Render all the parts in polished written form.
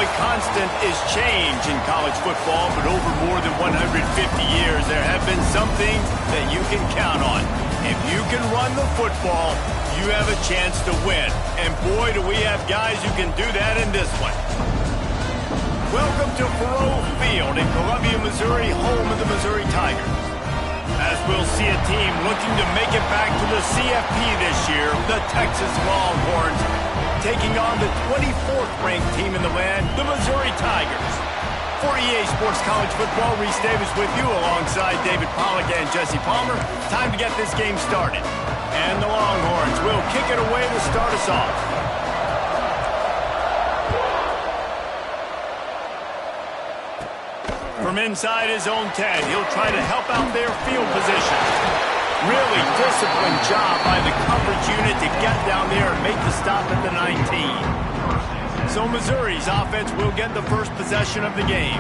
only constant is change in college football, but over more than 150 years, there have been some things that you can count on. If you can run the football, you have a chance to win. And boy, do we have guys who can do that in this one. Welcome to Faurot Field in Columbia, Missouri, home of the Missouri Tigers. As we'll see a team looking to make it back to the CFP this year, the Texas Longhorns, taking on the 24th-ranked team in the land, the Missouri Tigers. For EA Sports College Football, Reese Davis with you alongside David Pollack and Jesse Palmer. Time to get this game started. And the Longhorns will kick it away to start us off. From inside his own 10, he'll try to help out their field position. Really disciplined job by the coverage unit to get down there and make the stop at the 19. So Missouri's offense will get the first possession of the game.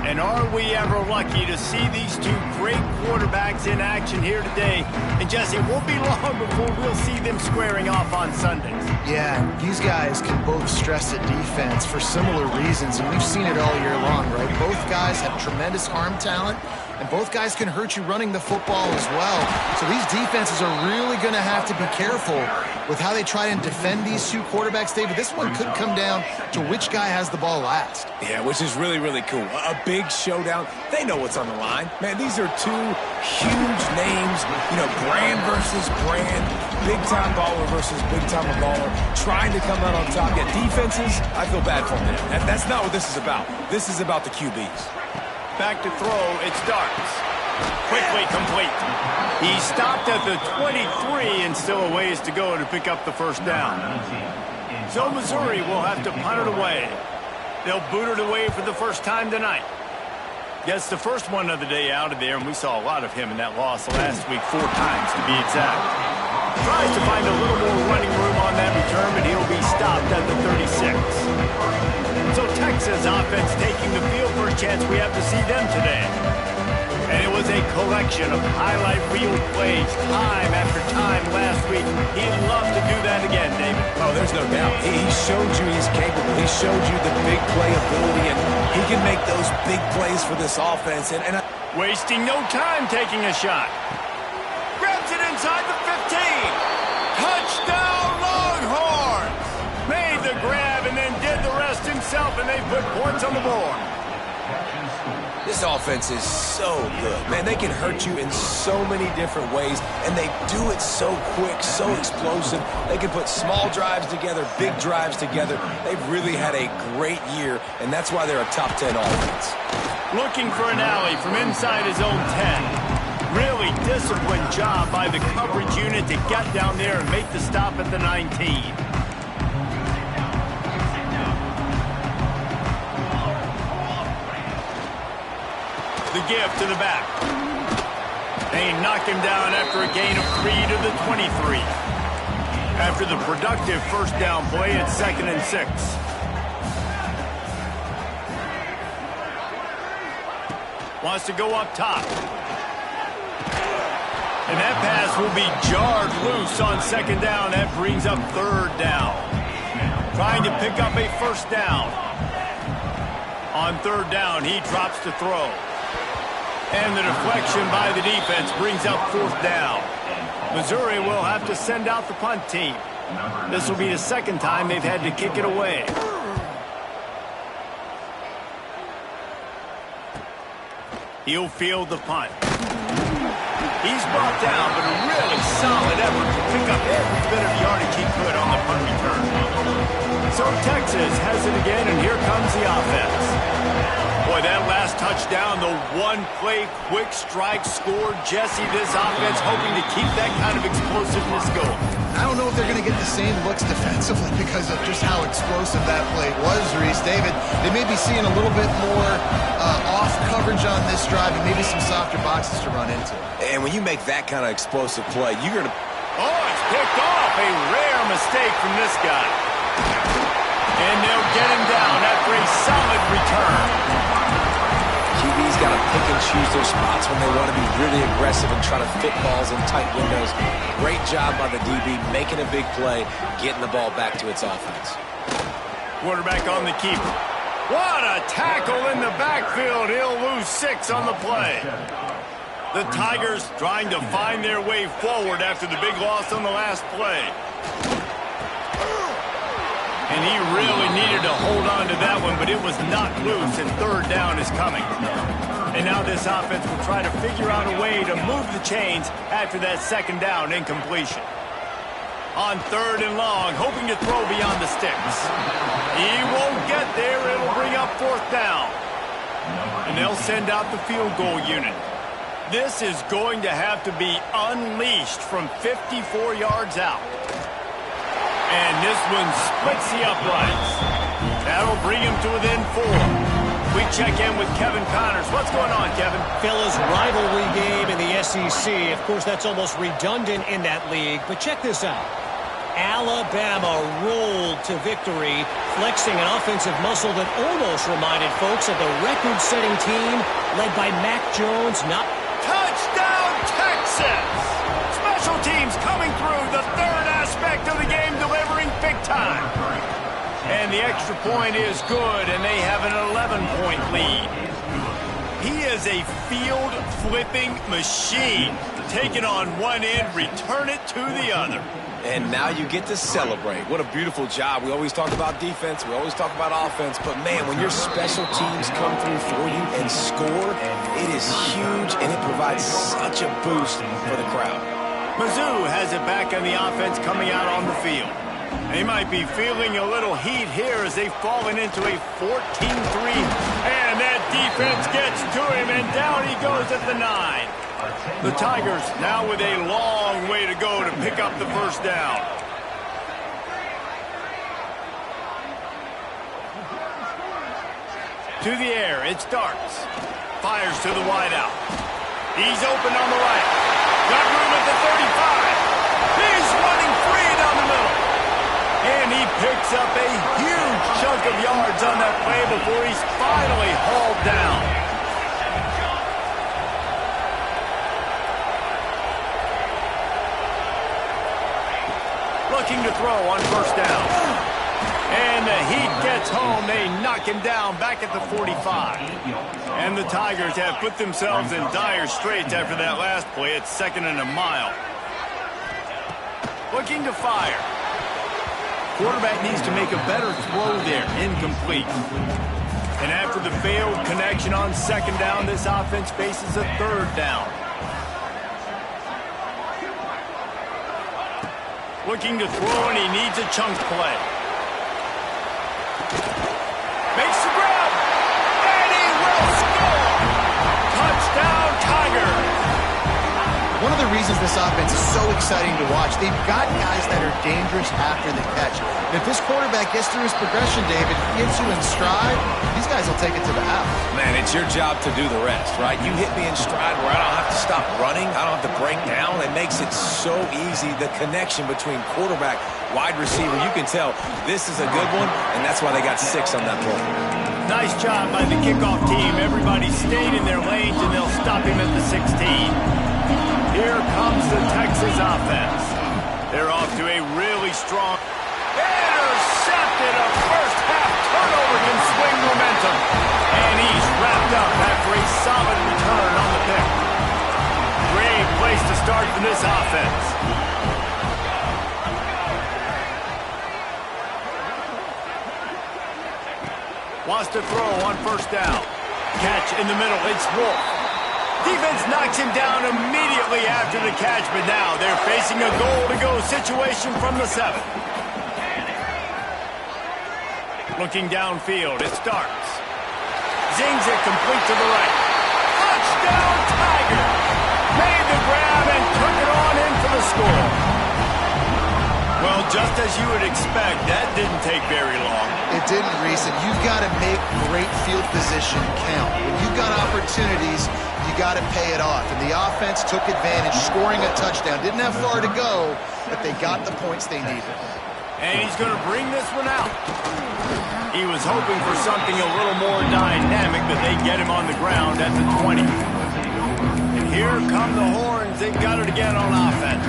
And are we ever lucky to see these two great quarterbacks in action here today? And Jesse, it won't be long before we'll see them squaring off on Sundays. Yeah, these guys can both stress the defense for similar reasons, and we've seen it all year long, right? Both guys have tremendous arm talent, and both guys can hurt you running the football as well. So these defenses are really going to have to be careful with how they try and defend these two quarterbacks, David. This one could come down to which guy has the ball last. Yeah, which is really, really cool. A big showdown. They know what's on the line. Man, these are two huge names, brand versus brand, big-time baller versus big-time baller, trying to come out on top. Yeah, defenses, I feel bad for them. That's not what this is about. This is about the QBs. Back to throw, it starts. Quickly complete. He stopped at the 23 and still a ways to go to pick up the first down. So Missouri will have to punt it away. They'll boot it away for the first time tonight. Gets the first one of the day out of there, and we saw a lot of him in that loss last week, 4 times to be exact. Tries to find a little more running room on that return, but he'll be stopped at the 36. So Texas offense taking the field for a chance we have to see them today. And it was a collection of highlight reel plays time after time last week. He'd love to do that again, David. Oh, there's no doubt. He showed you he's capable. He showed you the big play ability, and he can make those big plays for this offense. Wasting no time taking a shot. Grabs it inside the 15. Touchdown, Longhorns! Made the grab and then did the rest himself, and they put points on the board. This offense is so good. Man, they can hurt you in so many different ways, and they do it so quick, so explosive. They can put small drives together, big drives together. They've really had a great year, and that's why they're a top 10 offense. Looking for an alley from inside his own 10. Really disciplined job by the coverage unit to get down there and make the stop at the 19. The give to the back. They knock him down after a gain of 3 to the 23. After the productive first down play, it's 2nd and 6. Wants to go up top. And that pass will be jarred loose on 2nd down. That brings up 3rd down. Trying to pick up a first down. On 3rd down, he drops to throw. And the deflection by the defense brings up 4th down. Missouri will have to send out the punt team. This will be the 2nd time they've had to kick it away. He'll field the punt. He's brought down, but a really solid effort to pick up every bit of yardage he could on the punt return. So Texas has it again, and here comes the offense. Boy, that last touchdown, the one-play quick strike scored. Jesse, this offense hoping to keep that kind of explosiveness going. I don't know if they're going to get the same looks defensively because of just how explosive that play was, Reese. David, they may be seeing a little bit more off coverage on this drive and maybe some softer boxes to run into. And when you make that kind of explosive play, you're going to... Oh, it's picked off. A rare mistake from this guy. And they'll get him down after a solid return. QB's got to pick and choose their spots when they want to be really aggressive and try to fit balls in tight windows. Great job by the DB, making a big play, getting the ball back to its offense. Quarterback on the keeper. What a tackle in the backfield. He'll lose 6 on the play. The Tigers trying to find their way forward after the big loss on the last play. And he really needed to hold on to that one, but it was not loose, and third down is coming. And now this offense will try to figure out a way to move the chains after that second down incompletion. On third and long, hoping to throw beyond the sticks. He won't get there. It'll bring up fourth down. And they'll send out the field goal unit. This is going to have to be unleashed from 54 yards out. And this one splits the uprights. That'll bring him to within 4. We check in with Kevin Connors. What's going on, Kevin? Fellas, rivalry game in the SEC. Of course, that's almost redundant in that league. But check this out. Alabama rolled to victory, flexing an offensive muscle that almost reminded folks of the record-setting team led by Mac Jones. Touchdown, Texas! Special teams coming through, the third aspect of the game, delivering big time. And the extra point is good, and they have an 11-point lead. He is a field-flipping machine. Take it on one end, return it to the other. And now you get to celebrate. What a beautiful job. We always talk about defense. We always talk about offense. But, man, when your special teams come through for you and score, it is huge, and it provides such a boost for the crowd. Mizzou has it back on the offense coming out on the field. They might be feeling a little heat here as they've fallen into a 14-3. And that defense gets to him, and down he goes at the 9. The Tigers now with a long way to go to pick up the first down. To the air, it starts. Fires to the wideout. He's open on the right. Got room at the 35. He's running free down the middle. And he picks up a huge chunk of yards on that play before he's finally hauled down. Looking to throw on first down. And the Heat gets home. They knock him down back at the 45. And the Tigers have put themselves in dire straits after that last play. It's 2nd and a mile. Looking to fire. Quarterback needs to make a better throw there. Incomplete. And after the failed connection on 2nd down, this offense faces a 3rd down. Looking to throw, and he needs a chunk play. Makes the grab, and he will score! Touchdown, Tigers! One of the reasons this offense is so exciting to watch, they've got guys that are dangerous after the catch. And if this quarterback gets through his progression, David, gets you in stride, these guys will take it to the house. Man, it's your job to do the rest, right? You hit me in stride where I don't have to stop running. I don't have to break down. It makes it so easy. The connection between quarterback, wide receiver, you can tell this is a good one, and that's why they got 6 on that play. Nice job by the kickoff team. Everybody stayed in their lanes, and they'll stop him at the 16. Here comes the Texas offense. They're off to a really strong... Intercepted! A first-half turnover can swing momentum. And he's wrapped up after a solid return on the pick. Great place to start for this offense. Wants to throw on first down. Catch in the middle. It's Wolf. Defense knocks him down immediately after the catch, but now they're facing a goal-to-go situation from the 7. Looking downfield, it starts. Zings it complete to the right. Touchdown, Tigers! Made the grab and took it on in for the score. Well, just as you would expect, that didn't take very long. It didn't, Reese, and you've got to make great field position count. When you've got opportunities, you got to pay it off. And the offense took advantage, scoring a touchdown. Didn't have far to go, but they got the points they needed. And he's going to bring this one out. He was hoping for something a little more dynamic, but they get him on the ground at the 20. And here come the horns. They've got it again on offense.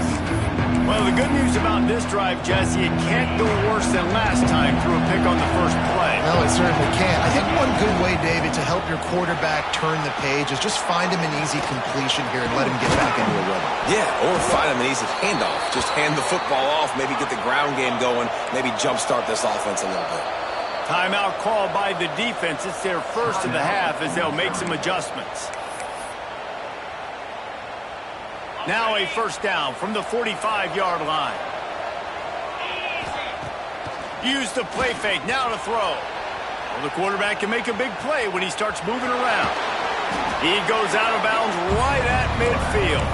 Well, the good news about this drive, Jesse, it can't go worse than last time through a pick on the first play. No, it certainly can't. I think one good way, David, to help your quarterback turn the page is just find him an easy completion here and let him get back into a rhythm. Yeah, or find him an easy handoff. Just hand the football off, maybe get the ground game going, maybe jumpstart this offense a little bit. Timeout called by the defense. It's their first of the half as they'll make some adjustments. Now a first down from the 45-yard line. Use the play fake. Now to throw. Well, the quarterback can make a big play when he starts moving around. He goes out of bounds right at midfield.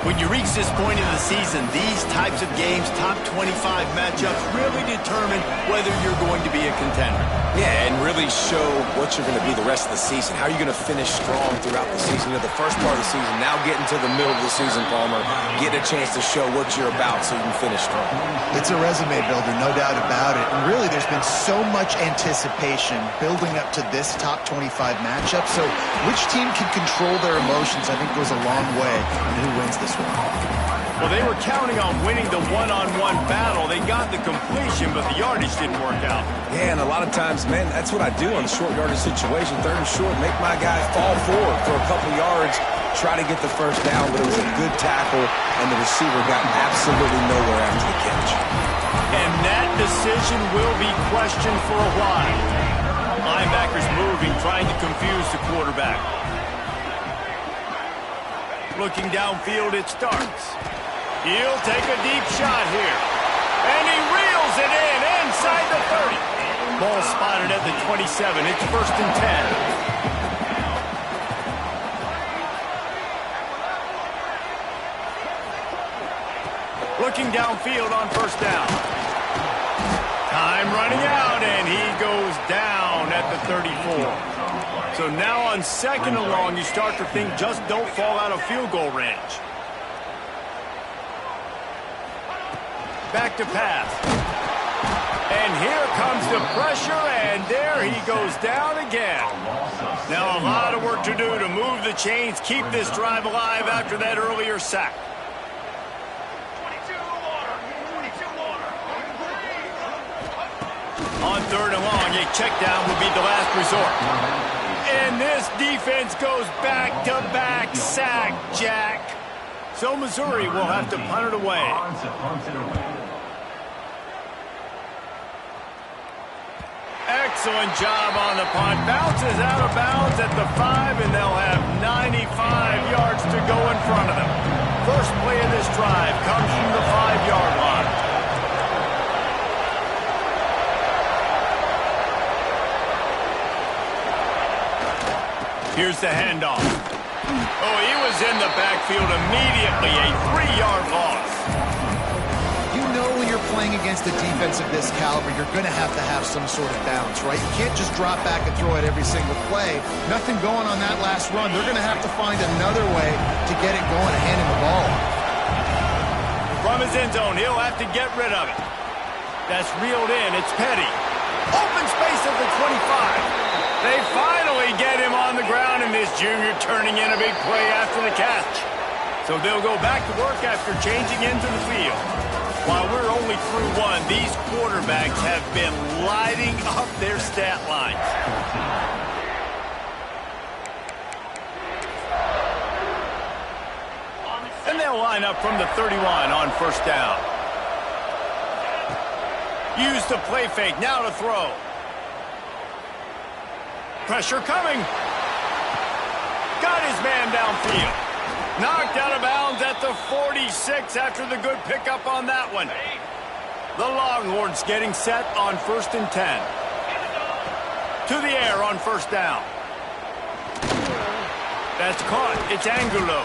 When you reach this point in the season, these types of games, top 25 matchups, really determine whether you're going to be a contender. Yeah, and really show what you're going to be the rest of the season. How are you going to finish strong throughout the season? The first part of the season, now getting to the middle of the season, Palmer, getting a chance to show what you're about so you can finish strong. It's a resume builder, no doubt about it. And really, there's been so much anticipation building up to this top 25 matchup. So which team can control their emotions, I think, goes a long way in who wins this one. Well, they were counting on winning the one-on-one battle. They got the completion, but the yardage didn't work out. Yeah, and a lot of times, man, that's what I do on the short yardage situation. Third and short, make my guy fall forward for a couple yards, try to get the first down, but it was a good tackle, and the receiver got absolutely nowhere after the catch. And that decision will be questioned for a while. Linebackers moving, trying to confuse the quarterback. Looking downfield, it starts. He'll take a deep shot here. And he reels it in inside the 30. Ball spotted at the 27. It's first and 10. Looking downfield on first down. Time running out, and he goes down at the 34. So now on second and long, you start to think just don't fall out of field goal range. Back to pass. And here comes the pressure, and there he goes down again. Now a lot of work to do to move the chains, keep this drive alive after that earlier sack. On third and long, a check down would be the last resort. And this defense goes back-to-back sack, Jack. So Missouri will have to punt it away. Excellent job on the punt. Bounces out of bounds at the 5, and they'll have 95 yards to go in front of them. First play of this drive comes from the 5-yard line. Here's the handoff. Oh, he was in the backfield immediately. A 3-yard loss. You know when you're playing against a defense of this caliber, you're going to have some sort of balance, right? You can't just drop back and throw it every single play. Nothing going on that last run. They're going to have to find another way to get it going and hand him the ball. From his end zone, he'll have to get rid of it. That's reeled in. It's Petty. Open space at the 25. They finally get him on the ground, and this junior turning in a big play after the catch. So they'll go back to work after changing into the field. While we're only through one, these quarterbacks have been lighting up their stat lines. And they'll line up from the 31 on first down. Use the play fake, now to throw. Pressure coming. Got his man downfield. Knocked out of bounds at the 46 after the good pickup on that one. The Longhorns getting set on first and 10. To the air on first down. That's caught. It's Angulo.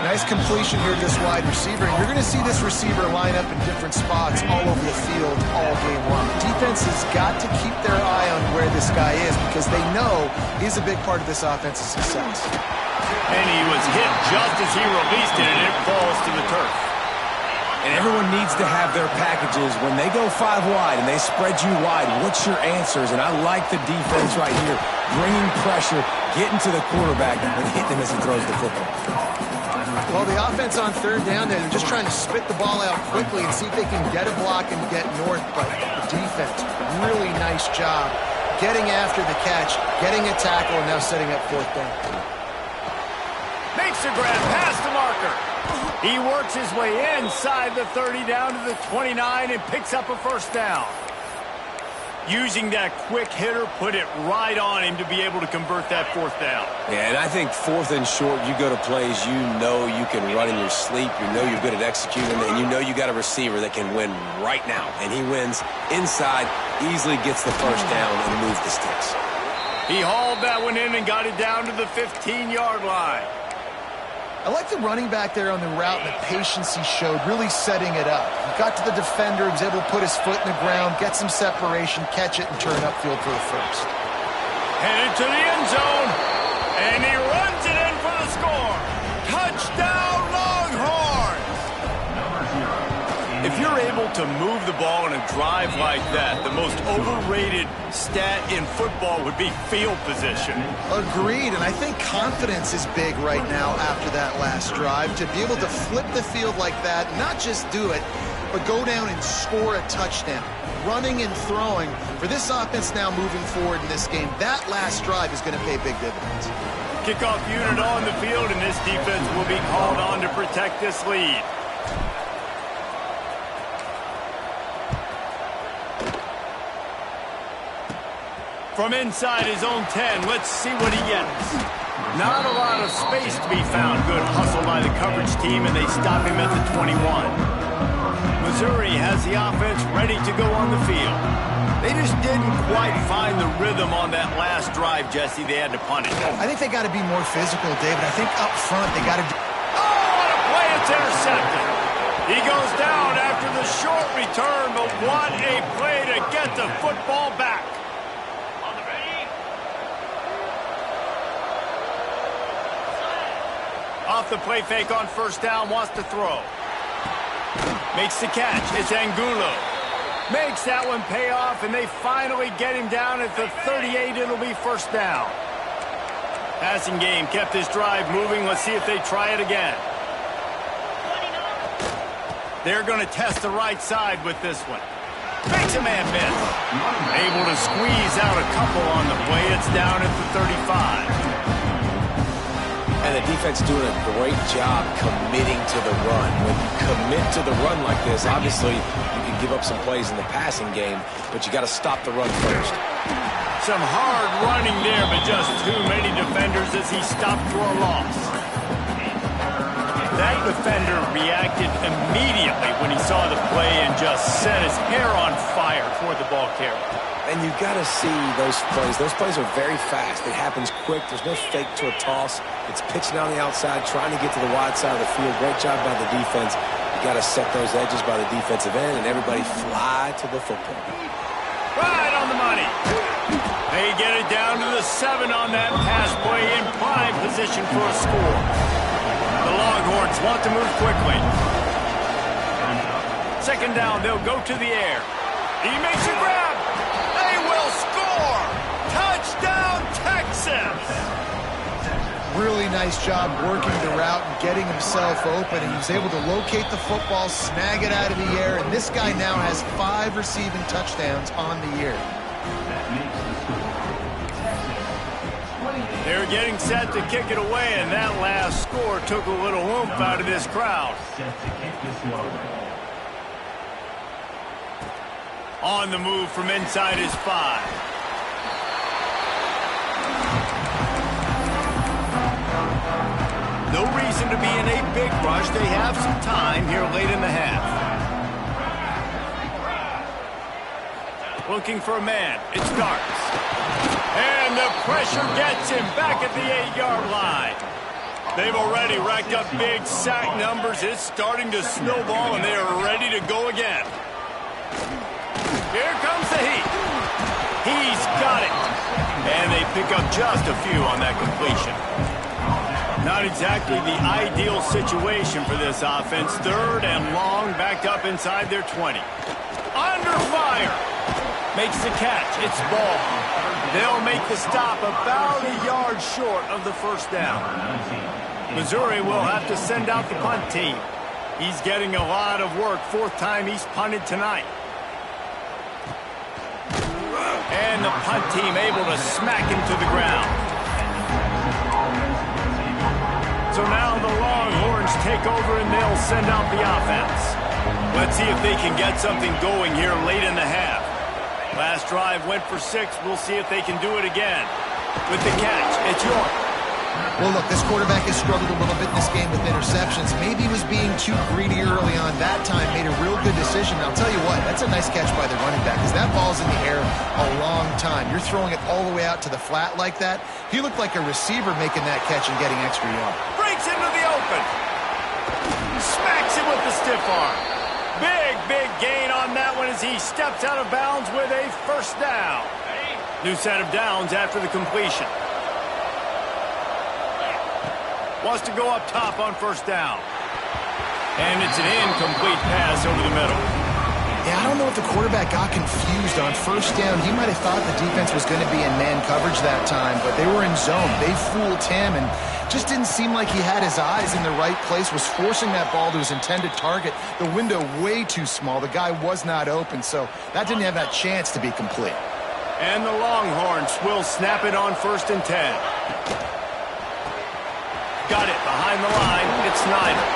Nice completion here to this wide receiver. And you're going to see this receiver line up in different spots all over the field all game long. Defense has got to keep their eye on where this guy is because they know he's a big part of this offense's success. And he was hit just as he released it, and it falls to the turf. And everyone needs to have their packages. When they go 5 wide and they spread you wide, what's your answers? And I like the defense right here, bringing pressure, getting to the quarterback, and hitting him as he throws the football. Well, the offense on third down there, they're just trying to spit the ball out quickly and see if they can get a block and get north. But the defense, really nice job getting after the catch, getting a tackle, and now setting up fourth down. Makes a grab past the marker. He works his way inside the 30 down to the 29 and picks up a first down. Using that quick hitter, put it right on him to be able to convert that fourth down. Yeah, and I think fourth and short, you go to plays you know you can run in your sleep, you know you're good at executing, and you know you got a receiver that can win right now. And he wins inside, easily gets the first down and moves the sticks. He hauled that one in and got it down to the 15-yard line. I like the running back there on the route and the patience he showed, really setting it up. He got to the defender, he was able to put his foot in the ground, get some separation, catch it, and turn upfield for the first. Headed to the end zone, and he runs it in for the score. Touchdown, Longhorns! If you're able to move the ball in a drive like that, the most overrated stat in football would be field position. Agreed, and I think confidence is big right now after that last drive. To be able to flip the field like that, not just do it, but go down and score a touchdown. Running and throwing. For this offense now moving forward in this game, that last drive is going to pay big dividends. Kickoff unit on the field, and this defense will be called on to protect this lead. From inside his own 10, let's see what he gets. Not a lot of space to be found. Good hustle by the coverage team, and they stop him at the 21. Missouri has the offense ready to go on the field. They just didn't quite find the rhythm on that last drive, Jesse. They had to punt it. I think they got to be more physical, David. I think up front they got to... Oh, what a play! It's intercepted. He goes down after the short return, but what a play to get the football back. Off the play fake on first down, wants to throw. Makes the catch. It's Angulo. Makes that one pay off, and they finally get him down at the 38. It'll be first down. Passing game kept this drive moving. Let's see if they try it again. They're going to test the right side with this one. Makes a man miss. Able to squeeze out a couple on the play. It's down at the 35. And the defense doing a great job committing to the run. When you commit to the run like this, obviously you can give up some plays in the passing game, but you got to stop the run first. Some hard running there, but just too many defenders as he stopped for a loss. That defender reacted immediately when he saw the play and just set his hair on fire toward the ball carrier. And you got to see those plays. Those plays are very fast. It happens quick. There's no fake to a toss. It's pitching on the outside, trying to get to the wide side of the field. Great job by the defense. You got to set those edges by the defensive end, and everybody fly to the football. Right on the money. They get it down to the 7 on that pass play in prime position for a score. The Longhorns want to move quickly. Second down, they'll go to the air. He makes a grab. They will score. Touchdown, Texas. Really nice job working the route and getting himself open. And he was able to locate the football, snag it out of the air, and this guy now has 5 receiving touchdowns on the year. They're getting set to kick it away, and that last score took a little oomph out of this crowd. On the move from inside his 5. No reason to be in a big rush. They have some time here late in the half. Looking for a man. It starts. And the pressure gets him back at the 8-yard line. They've already racked up big sack numbers. It's starting to snowball, and they are ready to go again. Here comes the heat. He's got it. And they pick up just a few on that completion. Not exactly the ideal situation for this offense. 3rd and long, backed up inside their 20. Under fire. Makes the catch. It's ball. They'll make the stop about a yard short of the first down. Missouri will have to send out the punt team. He's getting a lot of work. Fourth time he's punted tonight. And the punt team able to smack him to the ground. So now the Longhorns take over and they'll send out the offense. Let's see if they can get something going here late in the half. Last drive went for 6. We'll see if they can do it again. With the catch, it's York. Well, look, this quarterback has struggled a little bit in this game with interceptions. Maybe he was being too greedy early on that time, made a real good decision. I'll tell you what, that's a nice catch by the running back because that ball's in the air a long time. You're throwing it all the way out to the flat like that. He looked like a receiver making that catch and getting extra yard. Breaks into the open. Smacks him with the stiff arm. Big gain on that one as he steps out of bounds with a first down. New set of downs after the completion. Wants to go up top on first down. And it's an incomplete pass over the middle. Yeah, I don't know if the quarterback got confused on first down. He might have thought the defense was going to be in man coverage that time, but they were in zone. They fooled him and just didn't seem like he had his eyes in the right place, was forcing that ball to his intended target. The window way too small. The guy was not open, so that didn't have that chance to be complete. And the Longhorns will snap it on 1st and 10. Got it behind the line. It's Snyder.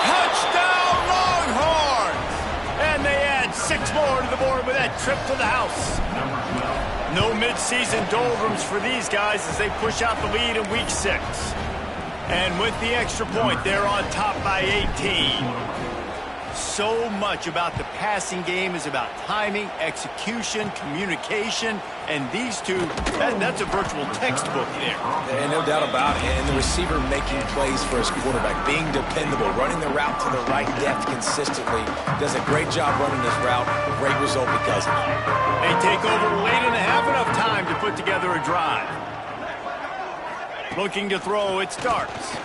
Touchdown, Longhorns! And they add 6 more to the board with that trip to the house. No midseason doldrums for these guys as they push out the lead in week 6. And with the extra point, they're on top by 18. So much about the passing game is about timing, execution, communication, and these two, that's a virtual textbook there. And no doubt about it. And the receiver making plays for his quarterback, being dependable, running the route to the right depth consistently. Does a great job running this route. Great result because of it. They take over late in the half, enough time to put together a drive. Looking to throw, it starts.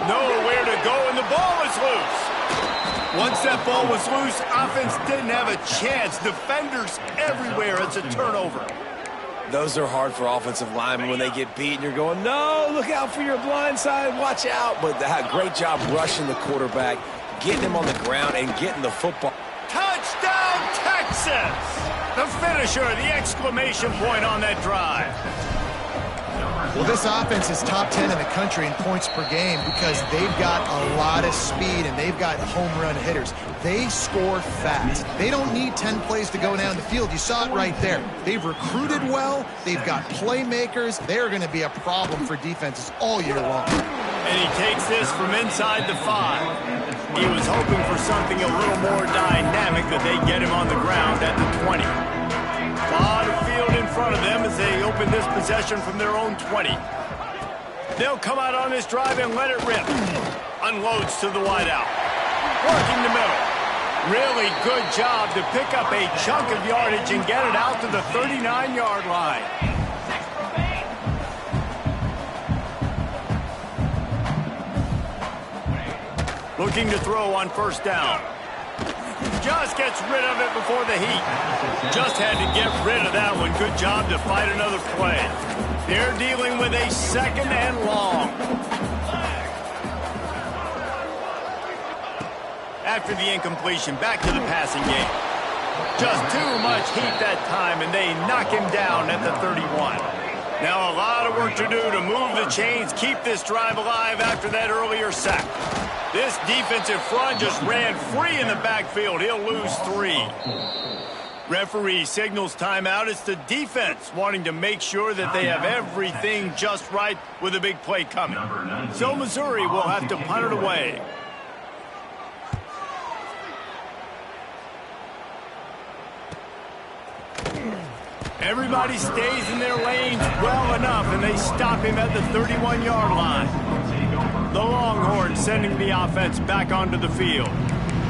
Nowhere to go, and the ball is loose. Once that ball was loose, offense didn't have a chance. Defenders everywhere. It's a turnover. Those are hard for offensive linemen when they get beat and you're going, no, look out for your blind side, watch out. But they had a great job rushing the quarterback, getting him on the ground and getting the football. Touchdown, Texas! The finisher, the exclamation point on that drive. Well, this offense is top 10 in the country in points per game because they've got a lot of speed and they've got home run hitters. They score fast. They don't need 10 plays to go down the field. You saw it right there. They've recruited well. They've got playmakers. They're going to be a problem for defenses all year long. And he takes this from inside the 5. He was hoping for something a little more dynamic that they get him on the ground at the 20. A lot of field in front of them as they open this possession from their own 20. They'll come out on this drive and let it rip. Unloads to the wideout. Working the middle. Really good job to pick up a chunk of yardage and get it out to the 39-yard line. Looking to throw on first down. Just gets rid of it before the heat. Just had to get rid of that one. Good job to fight another play. They're dealing with a 2nd and long. After the incompletion, back to the passing game. Just too much heat that time, and they knock him down at the 31. Now a lot of work to do to move the chains, keep this drive alive after that earlier sack. This defensive front just ran free in the backfield. He'll lose 3. Referee signals timeout. It's the defense wanting to make sure that they have everything just right with a big play coming. So Missouri will have to punt it away. Everybody stays in their lanes well enough, and they stop him at the 31-yard line. The Longhorns sending the offense back onto the field.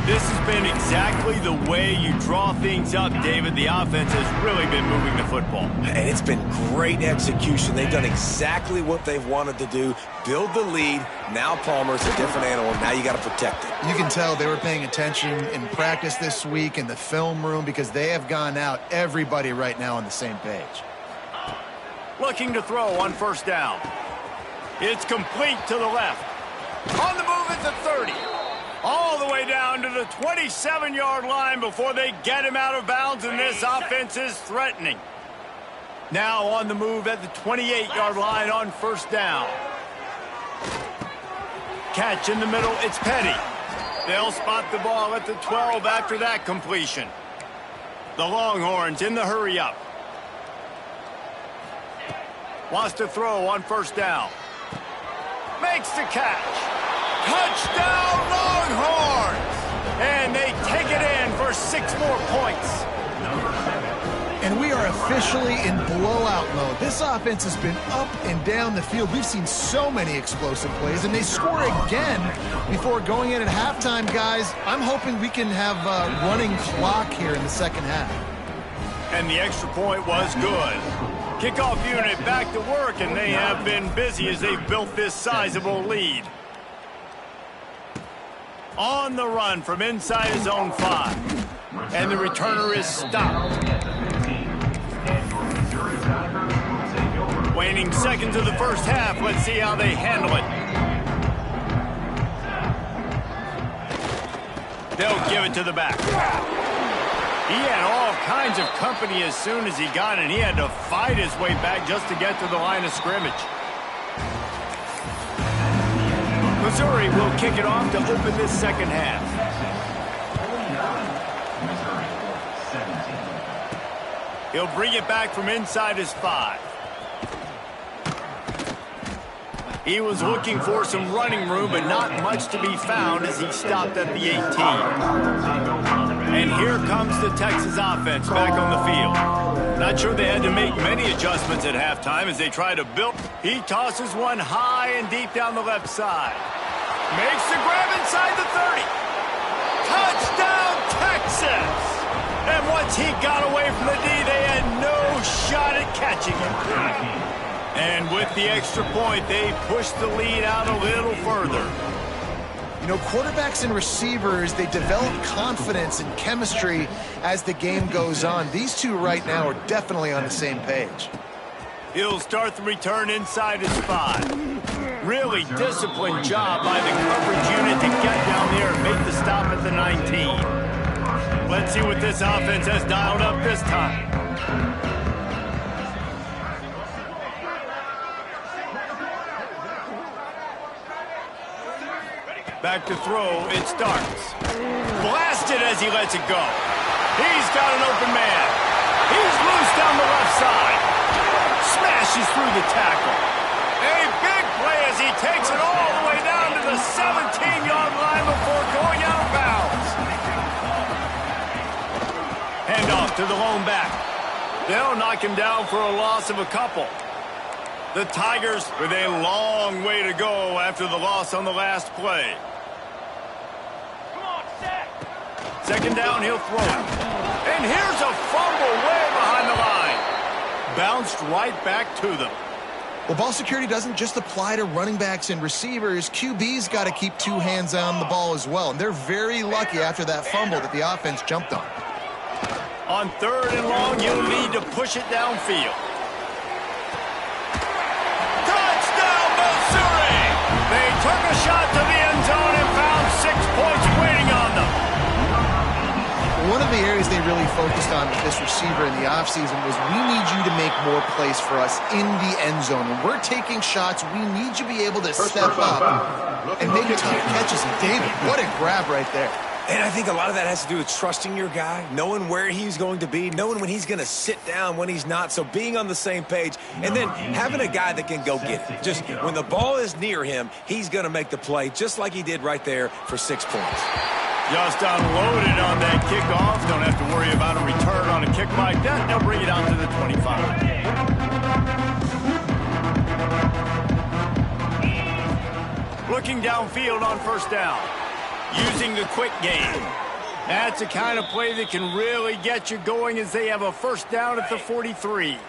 This has been exactly the way you draw things up, David. The offense has really been moving the football. And it's been great execution. They've done exactly what they've wanted to do. Build the lead. Now Palmer's a different animal. Now you got to protect it. You can tell they were paying attention in practice this week in the film room because they have gone out, everybody right now on the same page. Looking to throw on first down. It's complete to the left. On the move at the 30. All the way down to the 27-yard line before they get him out of bounds, and this offense is threatening. Now on the move at the 28-yard line on first down. Catch in the middle, it's Petty. They'll spot the ball at the 12 after that completion. The Longhorns in the hurry up. Wants to throw on first down. Makes the catch. Touchdown Longhorns! And they take it in for 6 more points. And we are officially in blowout mode. This offense has been up and down the field. We've seen so many explosive plays, and they score again before going in at halftime, guys. I'm hoping we can have a running clock here in the second half. And the extra point was good. Kickoff unit back to work, and they have been busy as they've built this sizable lead. On the run from inside his own 5. And the returner is stopped. Waning seconds of the first half. Let's see how they handle it. They'll give it to the back. He had all kinds of company as soon as he got it. He had to fight his way back just to get to the line of scrimmage. Missouri will kick it off to open this second half. He'll bring it back from inside his 5. He was looking for some running room, but not much to be found as he stopped at the 18. And here comes the Texas offense back on the field. Not sure they had to make many adjustments at halftime as they try to build. He tosses one high and deep down the left side. Makes the grab inside the 30. Touchdown, Texas! And once he got away from the D, they had no shot at catching him. And with the extra point, they push the lead out a little further. You know, quarterbacks and receivers, they develop confidence and chemistry as the game goes on. These two right now are definitely on the same page. He'll start the return inside his 5. Really disciplined job by the coverage unit to get down there and make the stop at the 19. Let's see what this offense has dialed up this time. Back to throw, it starts. Blasted as he lets it go. He's got an open man. He's loose down the left side. Smashes through the tackle. A big play as he takes it all the way down to the 17-yard line before going out of bounds. Hand off to the lone back. They'll knock him down for a loss of a couple. The Tigers with a long way to go after the loss on the last play. Second down, he'll throw it. And here's a fumble way behind the line. Bounced right back to them. Well, ball security doesn't just apply to running backs and receivers. QB's got to keep 2 hands on the ball as well. And they're very lucky after that fumble that the offense jumped on. On 3rd and long, you'll need to push it downfield. Touchdown, Missouri! They took a shot to the end zone and found 6 points waiting on them. One of the areas they really focused on with this receiver in the offseason was we need you to make more plays for us in the end zone. When we're taking shots, we need you to be able to step up and make tough catches. And David, what a grab right there. And I think a lot of that has to do with trusting your guy, knowing where he's going to be, knowing when he's going to sit down, when he's not. So being on the same page, and then having a guy that can go get it. Just when the ball is near him, he's going to make the play, just like he did right there for 6 points. Just unloaded on that kickoff. Don't have to worry about a return on a kick like that. They'll bring it out to the 25. Looking downfield on first down. Using the quick game. That's the kind of play that can really get you going as they have a first down at the 43.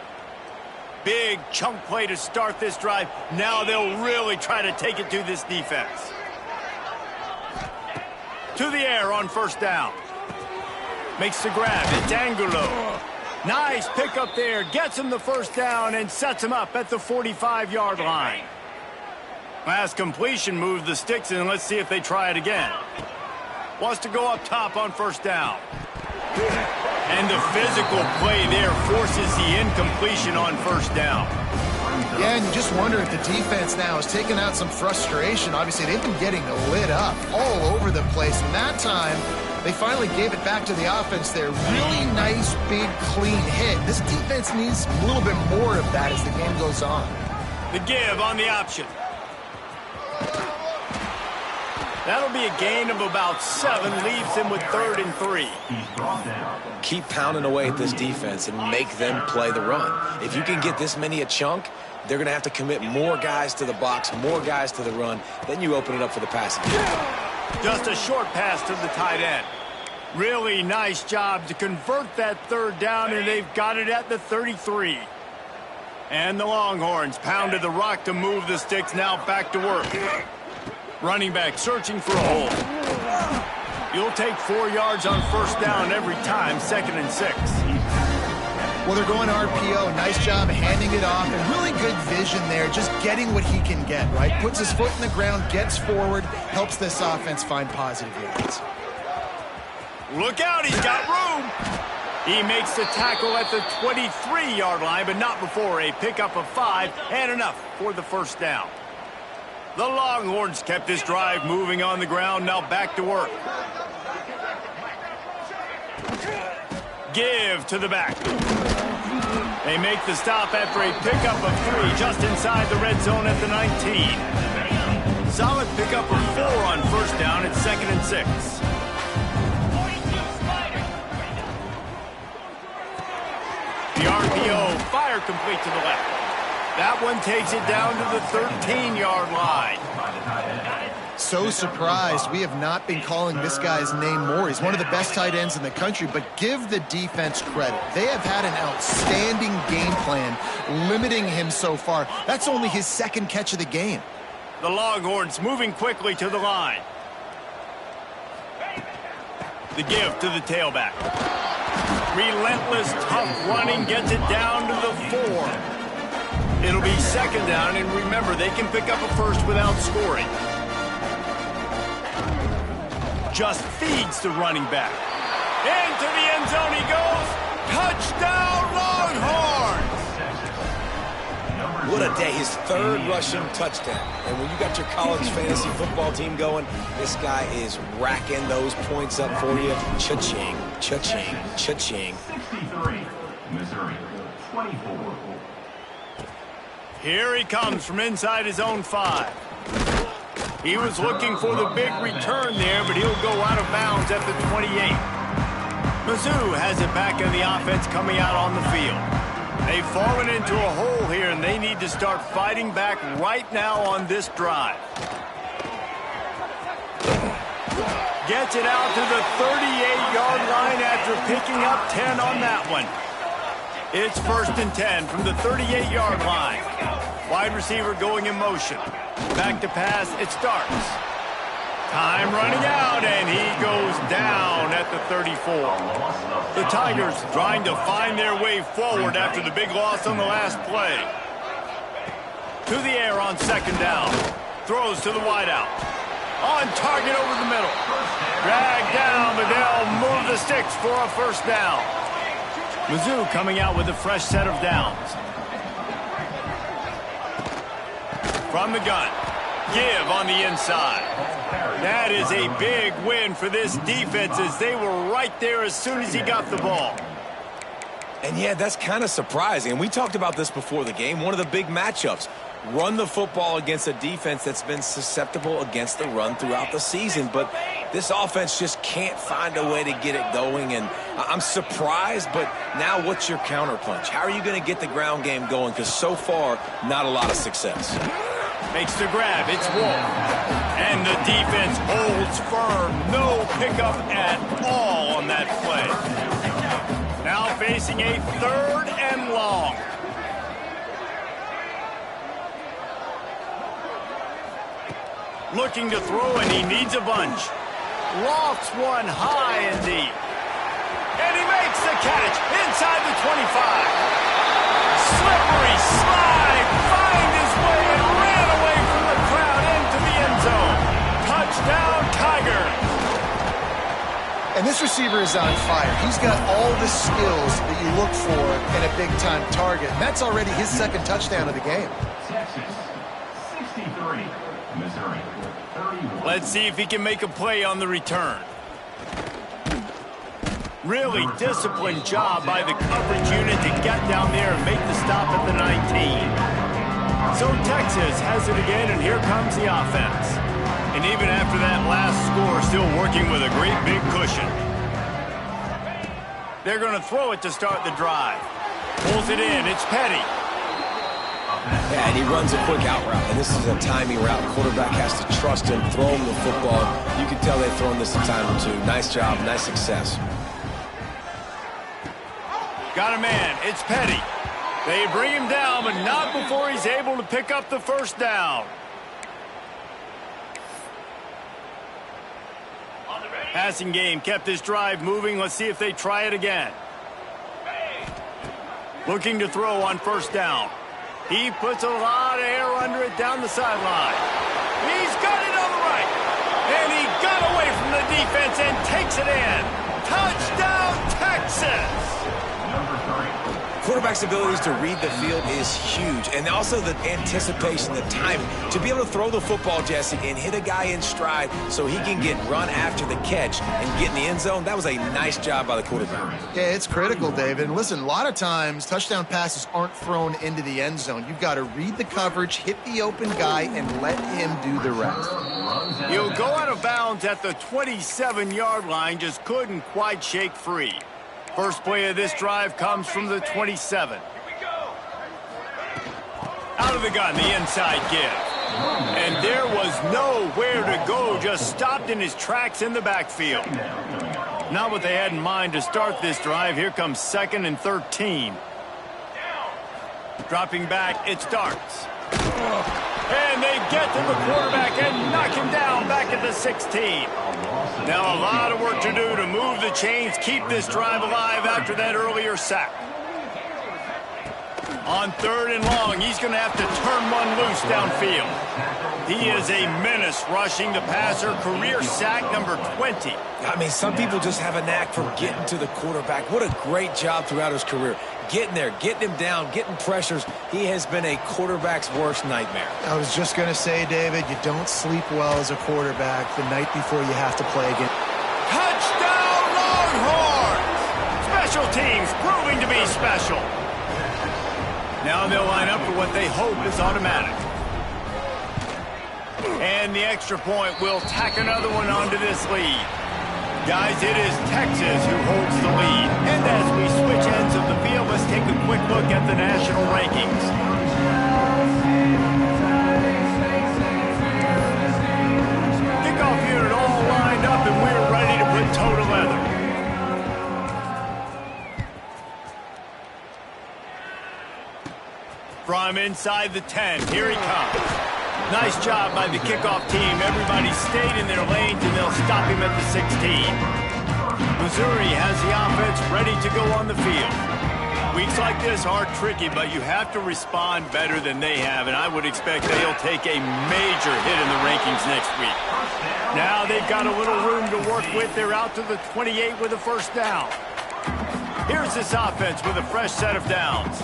Big chunk play to start this drive. Now they'll really try to take it to this defense. To the air on first down. Makes the grab. It's Angulo. Nice pick up there. Gets him the first down and sets him up at the 45-yard line. Last completion moved the sticks, and let's see if they try it again. Wants to go up top on first down. And the physical play there forces the incompletion on first down. Yeah, and you just wonder if the defense now has taken out some frustration. Obviously, they've been getting lit up all over the place. And that time, they finally gave it back to the offense there. Really nice, big, clean hit. This defense needs a little bit more of that as the game goes on. The give on the option. That'll be a gain of about 7, leaves him with 3rd and 3. Keep pounding away at this defense and make them play the run. If you can get this many a chunk, they're going to have to commit more guys to the box, more guys to the run. Then you open it up for the passing game. Just a short pass to the tight end. Really nice job to convert that 3rd down, and they've got it at the 33. And the Longhorns pounded the rock to move the sticks, now back to work. Running back searching for a hole. You'll take 4 yards on first down every time, 2nd and 6. Well, they're going RPO. Nice job handing it off, and really good vision there, just getting what he can get, right? Puts his foot in the ground, gets forward, helps this offense find positive yards. Look out, he's got room. He makes the tackle at the 23-yard line, but not before a pickup of 5 and enough for the first down. The Longhorns kept this drive moving on the ground, now back to work. Give to the back. They make the stop after a pickup of 3 just inside the red zone at the 19. Solid pickup of 4 on first down at 2nd and 6. The RPO, fire complete to the left. That one takes it down to the 13-yard line. So surprised. We have not been calling this guy's name more. He's one of the best tight ends in the country, but give the defense credit. They have had an outstanding game plan limiting him so far. That's only his 2nd catch of the game. The Longhorns moving quickly to the line. The give to the tailback. Relentless, tough running gets it down to the 4. It'll be 2nd down, and remember, they can pick up a first without scoring. Just feeds the running back. Into the end zone he goes. Touchdown, Longhorns! What a day. His 3rd rushing touchdown. And when you got your college fantasy football team going, this guy is racking those points up for you. Cha-ching, cha-ching, cha-ching. 63, Missouri, 24. Here he comes from inside his own 5. He was looking for the big return there, but he'll go out of bounds at the 28. Mizzou has it back in the offense coming out on the field. They've fallen into a hole here, and they need to start fighting back right now on this drive. Gets it out to the 38-yard line after picking up 10 on that one. It's 1st and 10 from the 38-yard line. Wide receiver going in motion. Back to pass, it starts. Time running out, and he goes down at the 34. The Tigers trying to find their way forward after the big loss on the last play. To the air on 2nd down. Throws to the wideout. On target over the middle. Dragged down, but they'll move the sticks for a first down. Mizzou coming out with a fresh set of downs. From the gun. Give on the inside. That is a big win for this defense as they were right there as soon as he got the ball. And yeah, that's kind of surprising. And we talked about this before the game. One of the big matchups. Run the football against a defense that's been susceptible against the run throughout the season. But this offense just can't find a way to get it going. And I'm surprised, but now what's your counterpunch? How are you going to get the ground game going? Because so far, not a lot of success. Makes the grab. It's Wolf. And the defense holds firm. No pickup at all on that play. Now facing a 3rd and long. Looking to throw, and he needs a bunch. Lofts one high and deep. And he makes the catch inside the 25. Slippery slide. Find his way and ran away from the crowd And this receiver is on fire. He's got all the skills that you look for in a big-time target. And that's already his second touchdown of the game. Texas, 63. Missouri, 31. Let's see if he can make a play on the return. Really disciplined job by the coverage unit to get down there and make the stop at the 19. So Texas has it again, and here comes the offense. And even after that last score, still working with a great big cushion. They're going to throw it to start the drive. Pulls it in. It's Petty. Yeah, and he runs a quick out route, and this is a timing route. Quarterback has to trust him, throw him the football. You can tell they've thrown this a time or two. Nice job, nice success. Got a man. It's Petty. They bring him down, but not before he's able to pick up the first down. Passing game kept this drive moving. Let's see if they try it again. Looking to throw on first down. He puts a lot of air under it down the sideline. He's got it on the right. And he got away from the defense and takes it in. Touchdown, Texas! Number 3. Quarterback's abilities to read the field is huge, and also the anticipation, the timing. To be able to throw the football, Jesse, and hit a guy in stride so he can get run after the catch and get in the end zone, that was a nice job by the quarterback. Yeah, it's critical, David. And listen, a lot of times touchdown passes aren't thrown into the end zone. You've got to read the coverage, hit the open guy, and let him do the rest. He'll go out of bounds at the 27-yard line, just couldn't quite shake free. First play of this drive comes from the 27. Out of the gun, the inside give. And there was nowhere to go, just stopped in his tracks in the backfield. Not what they had in mind to start this drive. Here comes 2nd and 13. Dropping back, it starts. And they get to the quarterback and knock him down back at the 16. Now a lot of work to do to move the chains, keep this drive alive after that earlier sack. On 3rd and long, he's going to have to turn one loose downfield. He is a menace rushing the passer, career sack number 20. I mean, some people just have a knack for getting to the quarterback. What a great job throughout his career. Getting there, getting him down, getting pressures. He has been a quarterback's worst nightmare. I was just going to say, David, you don't sleep well as a quarterback the night before you have to play again. Touchdown, Longhorns! Special teams proving to be special. Now they'll line up for what they hope is automatic. And the extra point will tack another one onto this lead. Guys, it is Texas who holds the lead. And as we switch ends of the field, let's take a quick look at the national rankings. Kickoff unit all lined up, and we're ready to put toe to leather. From inside the 10, here he comes. Nice job by the kickoff team. Everybody stayed in their lanes, and they'll stop him at the 16. Missouri has the offense ready to go on the field. Weeks like this are tricky, but you have to respond better than they have, and I would expect they'll take a major hit in the rankings next week. Now they've got a little room to work with. They're out to the 28 with a first down. Here's this offense with a fresh set of downs.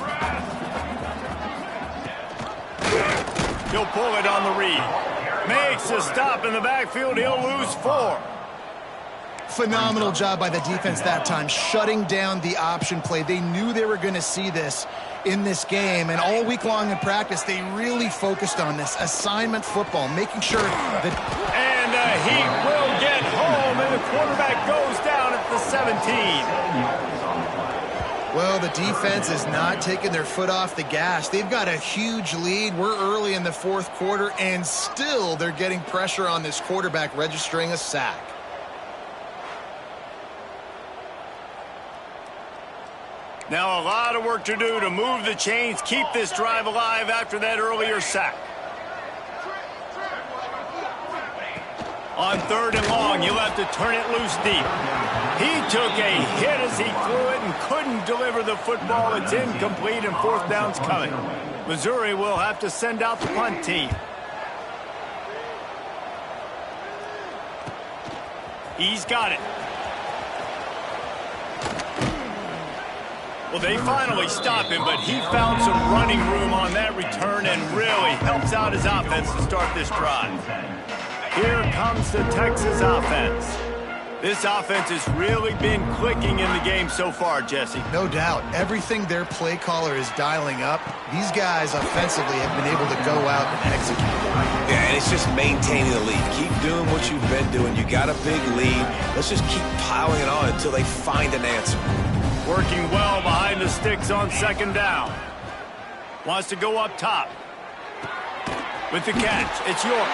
He'll pull it on the read. Makes a stop in the backfield. He'll lose 4. Phenomenal job by the defense that time, shutting down the option play. They knew they were going to see this in this game, and all week long in practice, they really focused on this assignment football, making sure that... And he will get home, and the quarterback goes down at the 17. Well, the defense is not taking their foot off the gas. They've got a huge lead. We're early in the 4th quarter, and still they're getting pressure on this quarterback, registering a sack. Now a lot of work to do to move the chains, keep this drive alive after that earlier sack. On 3rd and long, you'll have to turn it loose deep. He took a hit as he threw it and couldn't deliver the football. It's incomplete, and 4th down's coming. Missouri will have to send out the punt team. He's got it. Well, they finally stop him, but he found some running room on that return and really helps out his offense to start this drive. Here comes the Texas offense. This offense has really been clicking in the game so far, Jesse. No doubt. Everything their play caller is dialing up, these guys offensively have been able to go out and execute. Yeah, and it's just maintaining the lead. Keep doing what you've been doing. You got a big lead. Let's just keep piling it on until they find an answer. Working well behind the sticks on second down. Wants to go up top. With the catch, it's York.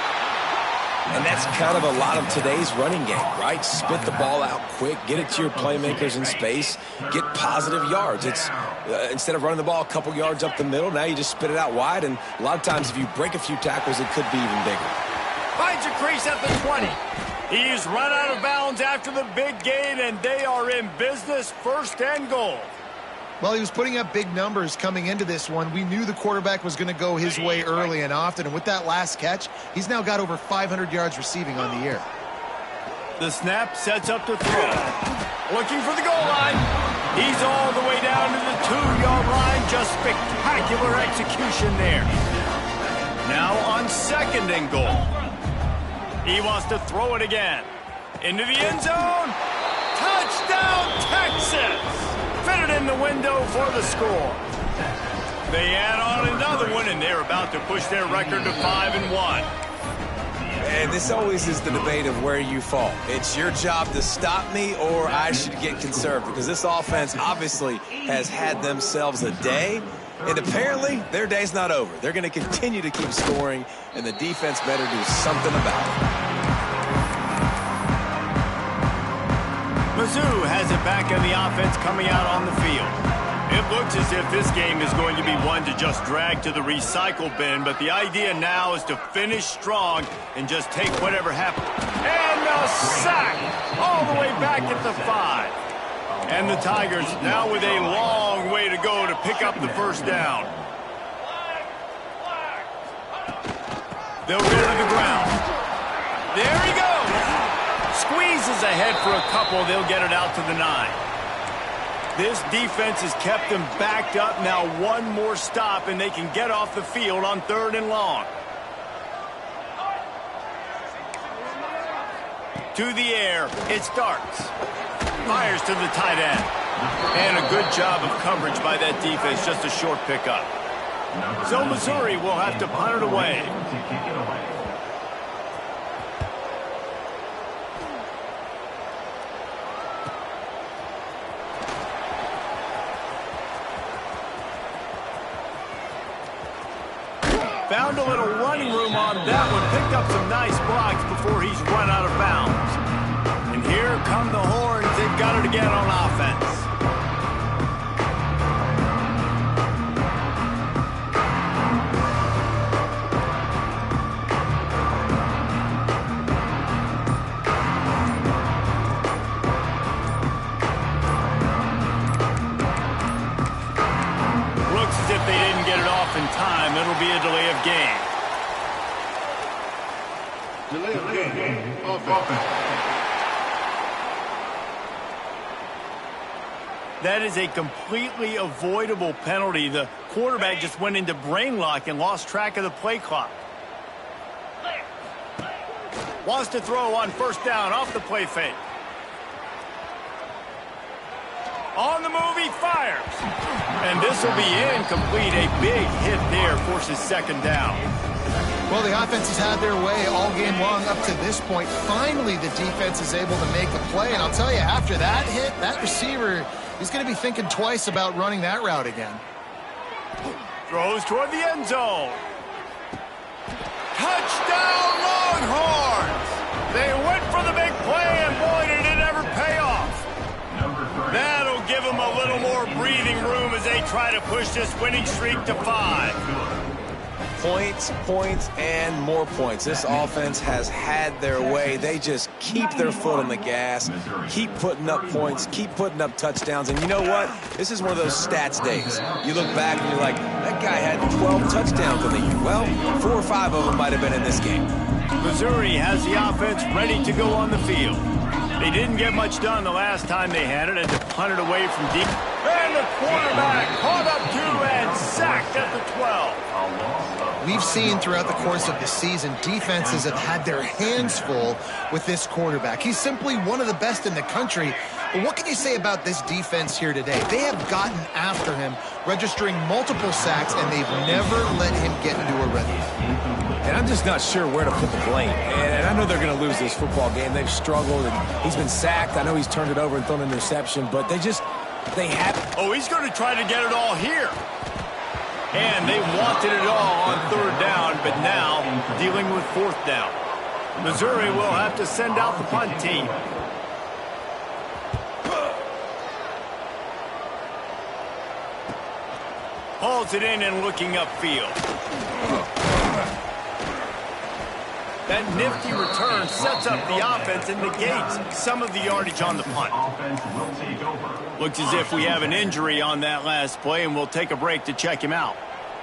And that's kind of a lot of today's running game, right? Spit the ball out quick, get it to your playmakers in space, get positive yards. It's instead of running the ball a couple yards up the middle, now you just spit it out wide, and a lot of times if you break a few tackles, it could be even bigger. Finds a crease at the 20. He's run out of bounds after the big gain, and they are in business, first and goal. Well, he was putting up big numbers coming into this one. We knew the quarterback was going to go his way early and often, and with that last catch, he's now got over 500 yards receiving on the year. The snap sets up to throw. Looking for the goal line. He's all the way down to the 2-yard line. Just spectacular execution there. Now on second and goal. He wants to throw it again. Into the end zone. Touchdown, Texas! Fitted in the window for the score. They add on another one, and they're about to push their record to 5-1. And this always is the debate of where you fall. It's your job to stop me, or I should get conserved, because this offense obviously has had themselves a day, and apparently their day's not over. They're going to continue to keep scoring, and the defense better do something about it. Mizzou has it back on the offense coming out on the field. It looks as if this game is going to be one to just drag to the recycle bin, but the idea now is to finish strong and just take whatever happens. And a sack all the way back at the 5. And the Tigers now with a long way to go to pick up the first down. They'll go to the ground. There he goes. Squeezes ahead for a couple. They'll get it out to the 9. This defense has kept them backed up. Now one more stop, and they can get off the field on 3rd and long. To the air. It starts. Fires to the tight end. And a good job of coverage by that defense. Just a short pickup. So Missouri will have to punt it away. Found a little running room on that one. Picked up some nice blocks before he's run out of bounds. And here come the Horns. They've got it again on offense. Looks as if they didn't get it off in time. It'll be a delay of game. Delay of game. Offense. That is a completely avoidable penalty. The quarterback just went into brain lock and lost track of the play clock. Wants to throw on first down off the play fake. On the move, he fires. And this will be incomplete. A big hit there forces second down. Well, the offense has had their way all game long up to this point. Finally, the defense is able to make a play. And I'll tell you, after that hit, that receiver, he's going to be thinking twice about running that route again. Throws toward the end zone. Touchdown, Longhorns! They went for the big play, and boy, did it ever pay off. That'll give them a little more breathing room as they try to push this winning streak to 5. Points, points, and more points. This offense has had their way. They just keep their foot on the gas, keep putting up points, keep putting up touchdowns. And you know what? This is one of those stats days. You look back and you're like, that guy had 12 touchdowns in the year. Well, 4 or 5 of them might have been in this game. Missouri has the offense ready to go on the field. They didn't get much done the last time they had it, and to punt it away from deep. And the quarterback caught up to and sacked at the 12. We've seen throughout the course of the season, defenses have had their hands full with this quarterback. He's simply one of the best in the country. But what can you say about this defense here today? They have gotten after him, registering multiple sacks, and they've never let him get into a rhythm. And I'm just not sure where to put the blame. And I know they're going to lose this football game. They've struggled, and he's been sacked. I know he's turned it over and thrown an interception, but they have. Oh, he's going to try to get it all here. And they wanted it all on third down, but now dealing with fourth down. Missouri will have to send out the punt team. Hauls it in and looking upfield. That nifty return sets up the offense and negates some of the yardage on the punt. Looks as if we have an injury on that last play, and we'll take a break to check him out.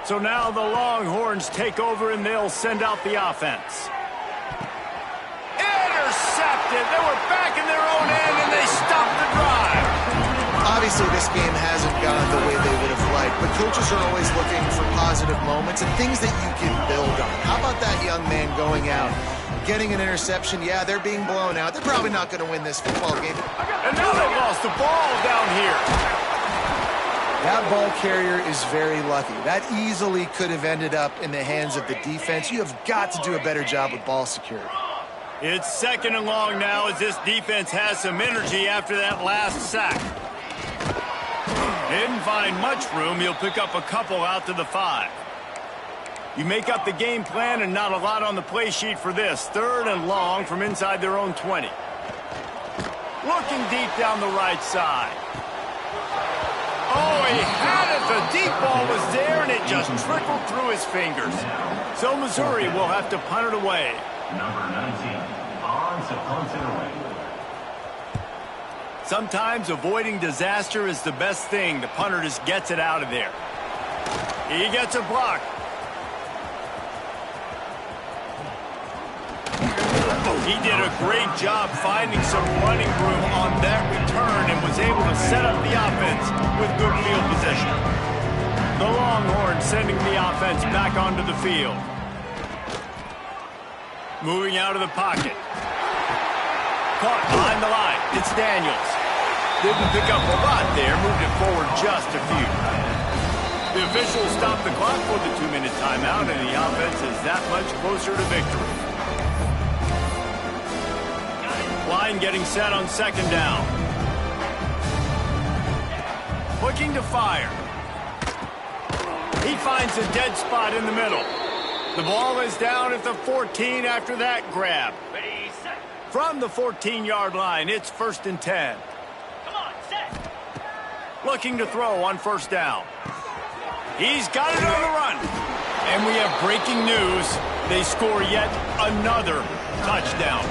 So now the Longhorns take over, and they'll send out the offense. Intercepted. They were back in their own end, and they stopped the drive. Obviously, this game hasn't gone the way they would have liked, but coaches are always looking for positive moments and things that you can build on. How about that young man going out, getting an interception? Yeah, they're being blown out. They're probably not going to win this football game. And now they lost the ball down here. That ball carrier is very lucky. That easily could have ended up in the hands of the defense. You have got to do a better job with ball security. It's second and long now as this defense has some energy after that last sack. Didn't find much room. He'll pick up a couple out to the 5. You make up the game plan and not a lot on the play sheet for this. Third and long from inside their own 20. Looking deep down the right side. Oh, he had it. The deep ball was there, and it just trickled through his fingers. So Missouri will have to punt it away. Number 19, on to punt it away. Sometimes avoiding disaster is the best thing. The punter just gets it out of there. He gets a block. He did a great job finding some running room on that return and was able to set up the offense with good field position. The Longhorns sending the offense back onto the field. Moving out of the pocket. Caught behind the line. It's Daniels. Didn't pick up a lot there. Moved it forward just a few. The officials stopped the clock for the 2-minute timeout, and the offense is that much closer to victory. Line getting set on second down. Looking to fire. He finds a dead spot in the middle. The ball is down at the 14 after that grab. From the 14-yard line, it's 1st and 10. Looking to throw on first down. He's got it on the run. And we have breaking news. They score yet another touchdown.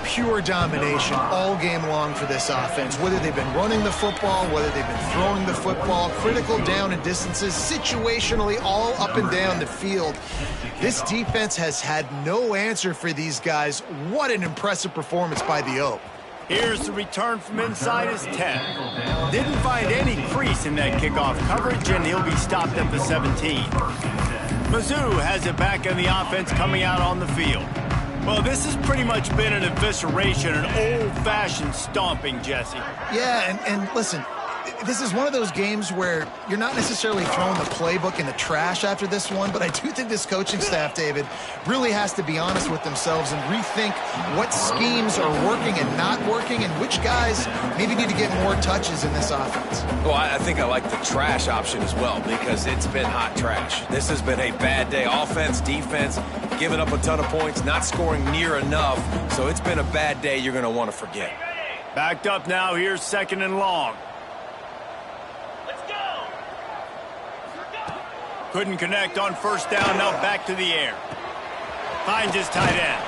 Pure domination all game long for this offense. Whether they've been running the football, whether they've been throwing the football, critical down and distances, situationally all up and down the field. This defense has had no answer for these guys. What an impressive performance by the Oak. Here's the return from inside his 10. Didn't find any crease in that kickoff coverage, and he'll be stopped at the 17. Mizzou has it back in the offense coming out on the field. Well, this has pretty much been an evisceration, an old-fashioned stomping, Jesse. Yeah, and listen, this is one of those games where you're not necessarily throwing the playbook in the trash after this one, but I do think this coaching staff, David, really has to be honest with themselves and rethink what schemes are working and not working and which guys maybe need to get more touches in this offense. Well, I think I like the trash option as well because it's been hot trash. This has been a bad day. Offense, defense, giving up a ton of points, not scoring near enough. So it's been a bad day you're going to want to forget. Backed up now. Here's second and long. Couldn't connect on first down. Now back to the air. Finds his tight end.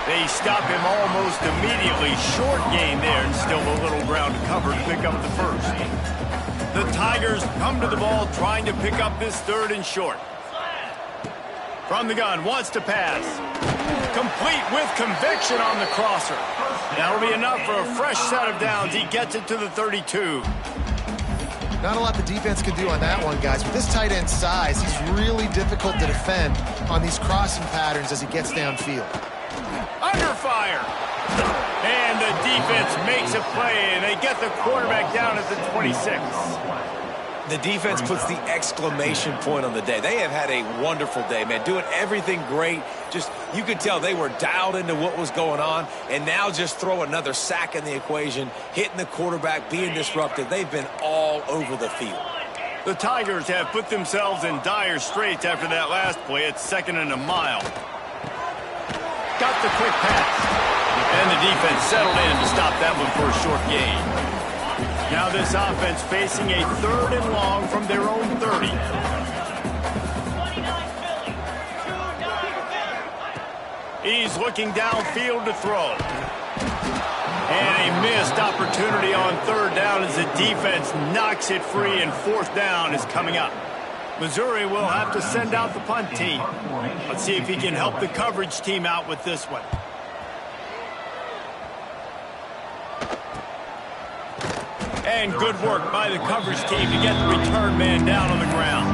They stop him almost immediately. Short gain there and still a little ground to cover to pick up the first. The Tigers come to the ball trying to pick up this third and short. From the gun, wants to pass. Complete with conviction on the crosser. That'll be enough for a fresh set of downs. He gets it to the 32. Not a lot the defense can do on that one, guys. With this tight end size, he's really difficult to defend on these crossing patterns as he gets downfield. Under fire. And the defense makes a play, and they get the quarterback down at the 26. The defense puts the exclamation point on the day. They have had a wonderful day, man. Doing everything great. Just, you could tell they were dialed into what was going on. And now just throw another sack in the equation, hitting the quarterback, being disruptive. They've been all over the field. The Tigers have put themselves in dire straits after that last play. It's 2nd and a mile. Got the quick pass. And the defense settled in to stop that one for a short gain. Now this offense facing a 3rd and long from their own 30. He's looking downfield to throw. And a missed opportunity on 3rd down as the defense knocks it free, and 4th down is coming up. Missouri will have to send out the punt team. Let's see if he can help the coverage team out with this one. And good work by the coverage team to get the return man down on the ground.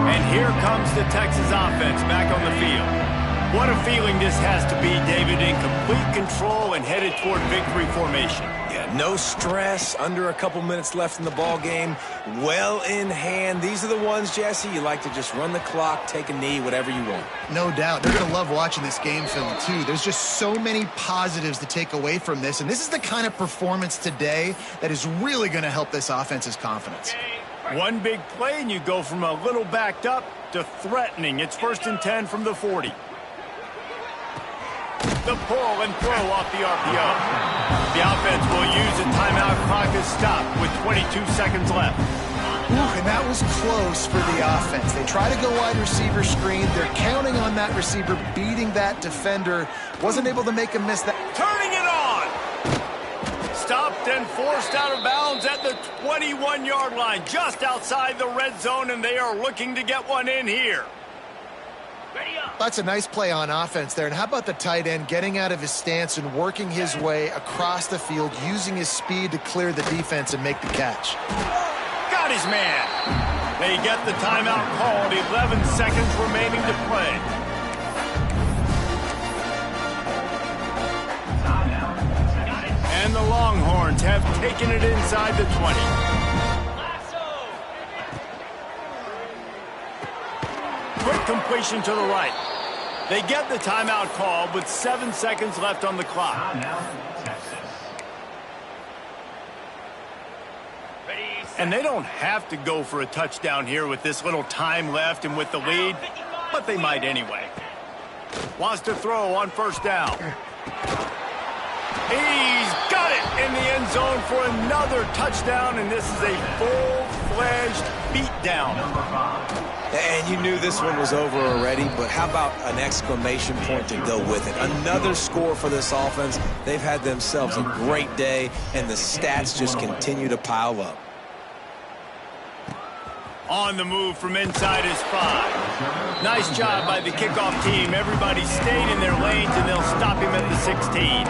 And here comes the Texas offense back on the field. What a feeling this has to be, David, in complete control and headed toward victory formation. Yeah, no stress, under a couple minutes left in the ball game, well in hand. These are the ones, Jesse, you like to just run the clock, take a knee, whatever you want. No doubt. They're going to love watching this game film, too. There's just so many positives to take away from this, and this is the kind of performance today that is really going to help this offense's confidence. One big play, and you go from a little backed up to threatening. It's 1st and 10 from the 40. The pull and throw off the RPO. The offense will use a timeout clock as stop with 22 seconds left. Ooh, and that was close for the offense. They try to go wide receiver screen. They're counting on that receiver beating that defender. Wasn't able to make him miss that. Turning it on. Stopped and forced out of bounds at the 21-yard line, just outside the red zone, and they are looking to get one in here. That's a nice play on offense there. And how about the tight end getting out of his stance and working his way across the field, using his speed to clear the defense and make the catch. Got his man. They get the timeout called. 11 seconds remaining to play. And the Longhorns have taken it inside the 20. Quick completion to the right. They get the timeout called with 7 seconds left on the clock. And they don't have to go for a touchdown here with this little time left and with the lead, but they might anyway. Wants to throw on 1st down. He's got it in the end zone for another touchdown, and this is a full-fledged beatdown. And you knew this one was over already, but how about an exclamation point to go with it? Another score for this offense. They've had themselves a great day, and the stats just continue to pile up. On the move from inside his 5. Nice job by the kickoff team. Everybody stayed in their lanes, and they'll stop him at the 16.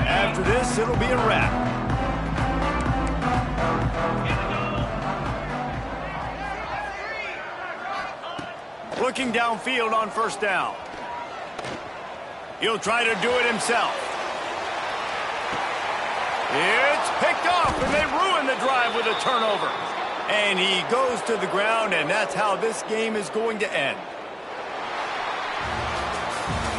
After this, it'll be a wrap. Looking downfield on 1st down. He'll try to do it himself. It's picked off, and they ruin the drive with a turnover. And he goes to the ground, and that's how this game is going to end.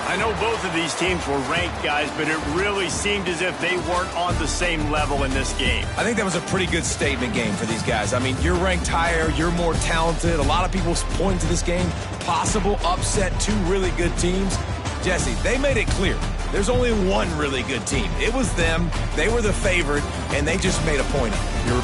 I know both of these teams were ranked, guys, but it really seemed as if they weren't on the same level in this game. I think that was a pretty good statement game for these guys. I mean, you're ranked higher, you're more talented. A lot of people point to this game, possible upset, 2 really good teams. Jesse, they made it clear. There's only one really good team. It was them. They were the favorite, and they just made a point of it. You're